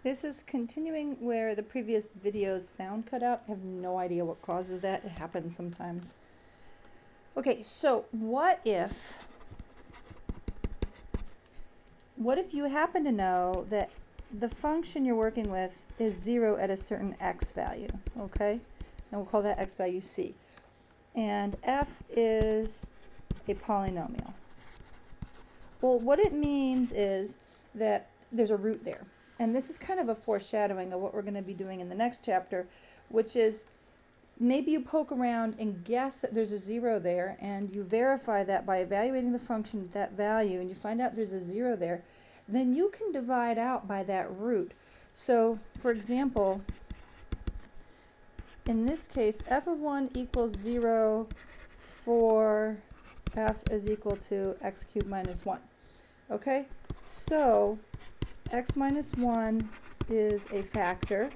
This is continuing where the previous video's sound cut out. I have no idea what causes that. It happens sometimes. Okay, so what if you happen to know that the function you're working with is 0 at a certain x value, okay? And we'll call that x value c. And f is a polynomial. Well, what it means is that there's a root there. And this is kind of a foreshadowing of what we're going to be doing in the next chapter, which is maybe you poke around and guess that there's a 0 there, and you verify that by evaluating the function at that value, and you find out there's a 0 there. Then you can divide out by that root. So, for example, in this case, f of 1 equals 0 for f is equal to x cubed minus 1. Okay? So, x minus 1 is a factor,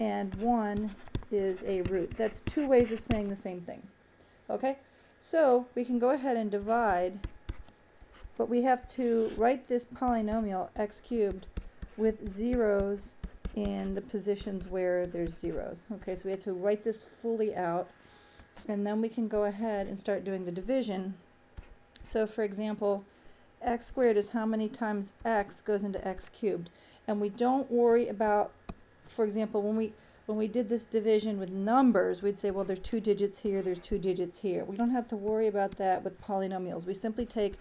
and 1 is a root. That's two ways of saying the same thing. Okay? So, we can go ahead and divide, but we have to write this polynomial, x cubed, with zeros in the positions where there's zeros. Okay, so we have to write this fully out, and then we can go ahead and start doing the division. So, for example, x squared is how many times x goes into x cubed. And we don't worry about, for example, when we did this division with numbers, we'd say, well, there's 2 digits here, there's 2 digits here. We don't have to worry about that with polynomials. We simply take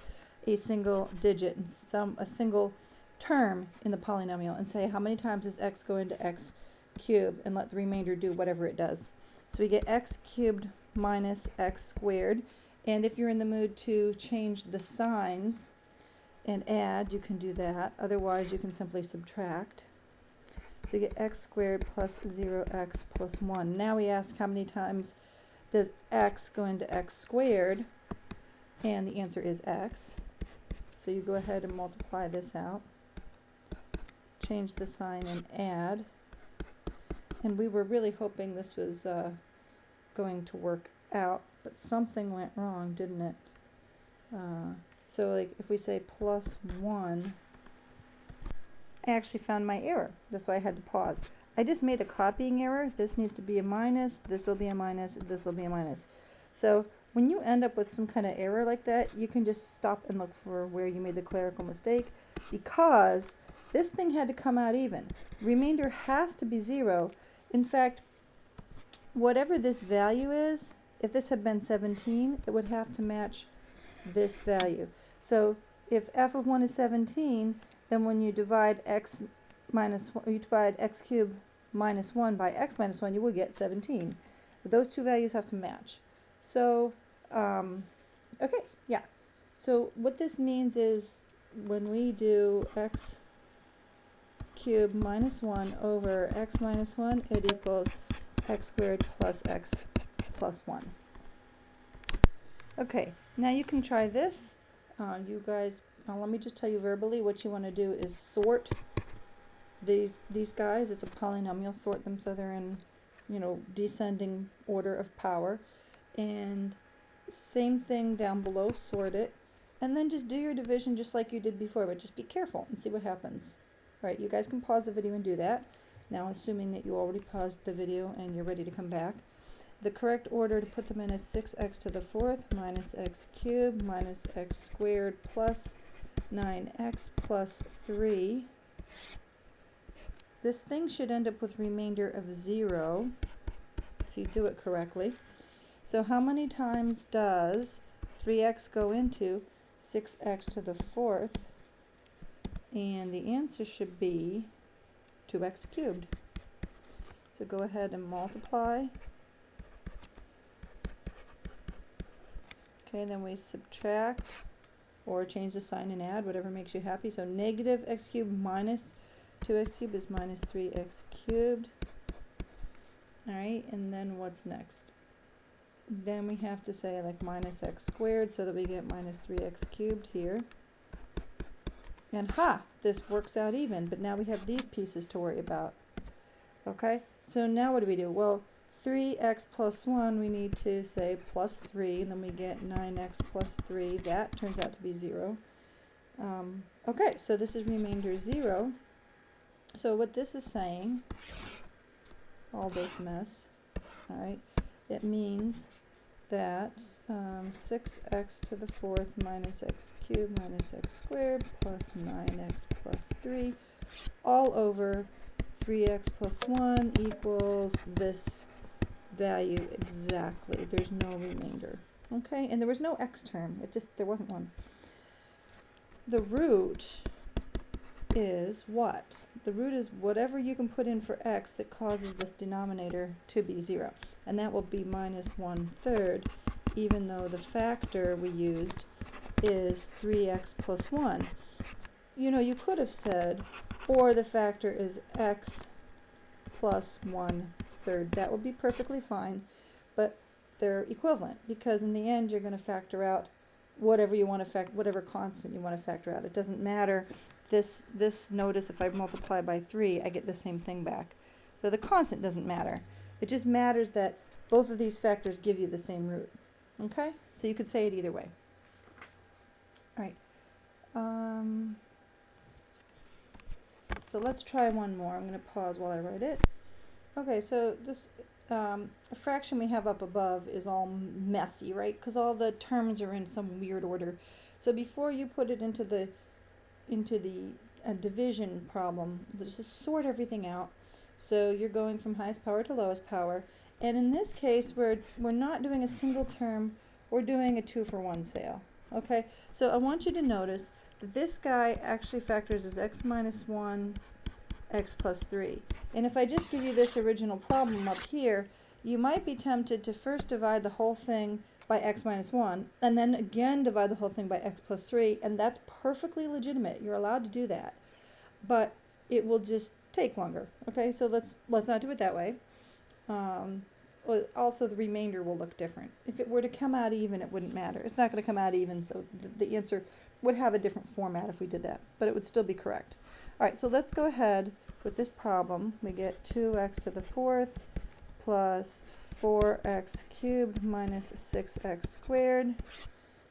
a single digit and a single term in the polynomial and say how many times does x go into x cubed, and let the remainder do whatever it does. So we get x cubed minus x squared. And if you're in the mood to change the signs and add, you can do that. Otherwise, you can simply subtract. So you get x squared plus 0x plus 1. Now we ask how many times does x go into x squared, and the answer is x. So you go ahead and multiply this out, change the sign and add. And we were really hoping this was going to work out, but something went wrong, didn't it? So like if we say plus 1, I actually found my error. That's why I had to pause. I just made a copying error. This needs to be a minus, this will be a minus, this will be a minus. So when you end up with some kind of error like that, you can just stop and look for where you made the clerical mistake, because this thing had to come out even. Remainder has to be 0. In fact, whatever this value is, if this had been 17, it would have to match this value. So if f of 1 is 17, then when you divide x minus 1, you divide x cubed minus 1 by x minus 1, you will get 17. But those two values have to match. So, okay, yeah. So what this means is when we do x cubed minus 1 over x minus 1, it equals x squared plus x plus 1. Okay, now you can try this. You guys, let me just tell you verbally what you want to do is sort these guys. It's a polynomial. Sort them so they're in, descending order of power. And same thing down below, sort it. And then just do your division just like you did before, but just be careful and see what happens. All right, you guys can pause the video and do that. Now, assuming that you already paused the video and you're ready to come back. The correct order to put them in is 6x to the 4th minus x cubed minus x squared plus 9x plus 3. This thing should end up with remainder of 0 if you do it correctly. So how many times does 3x go into 6x to the 4th? And the answer should be 2x cubed. So go ahead and multiply. Okay, then we subtract or change the sign and add, whatever makes you happy. So negative x cubed minus 2x cubed is minus 3x cubed. Alright, and then what's next? Then we have to say like minus x squared so that we get minus 3x cubed here. And this works out even, but now we have these pieces to worry about. Okay, so now what do? Well, 3x plus 1, we need to say plus 3, and then we get 9x plus 3. That turns out to be 0. Okay, so this is remainder 0. So what this is saying, all this mess, all right, it means that 6x to the 4th minus x cubed minus x squared plus 9x plus 3 all over 3x plus 1 equals this value exactly. There's no remainder. Okay, and there was no x term. There wasn't one. The root is what? The root is whatever you can put in for x that causes this denominator to be 0. And that will be minus 1/3, even though the factor we used is 3x plus 1. You know, you could have said, or the factor is x plus 1/3. That would be perfectly fine, but they're equivalent because in the end you're going to factor out whatever you want to whatever constant you want to factor out. It doesn't matter. This notice, if I multiply by 3, I get the same thing back. So the constant doesn't matter. It just matters that both of these factors give you the same root. Okay? So you could say it either way. All right. So let's try one more. I'm going to pause while I write it. Okay, so this fraction we have up above is all messy, right? Because all the terms are in some weird order. So before you put it into the division problem, just sort everything out. So you're going from highest power to lowest power. And in this case, we're not doing a single term, we're doing a 2-for-1 sale. Okay, so I want you to notice that this guy actually factors as x minus 1, x plus 3. And if I just give you this original problem up here, you might be tempted to first divide the whole thing by x minus 1, and then again divide the whole thing by x plus 3, and that's perfectly legitimate. You're allowed to do that. But it will just take longer. Okay, so let's not do it that way. Also, the remainder will look different. If it were to come out even, it wouldn't matter. It's not going to come out even, so the answer would have a different format if we did that, but it would still be correct. All right, so let's go ahead with this problem. We get 2x to the 4th plus 4x cubed minus 6x squared.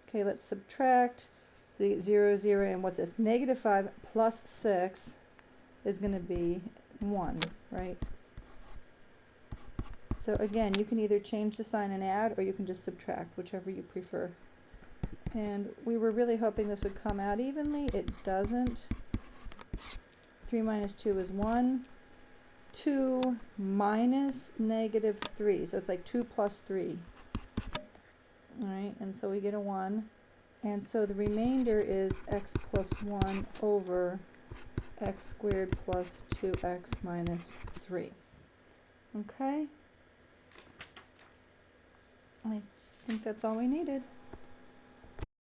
Okay, let's subtract. So you get 0, 0, and what's this? Negative 5 plus 6 is going to be 1, right? So again, you can either change the sign and add, or you can just subtract, whichever you prefer. And we were really hoping this would come out evenly. It doesn't. 3 minus 2 is 1. 2 minus negative 3. So it's like 2 plus 3. All right, and so we get a 1. And so the remainder is x plus 1 over x squared plus 2x minus 3. Okay? I think that's all we needed.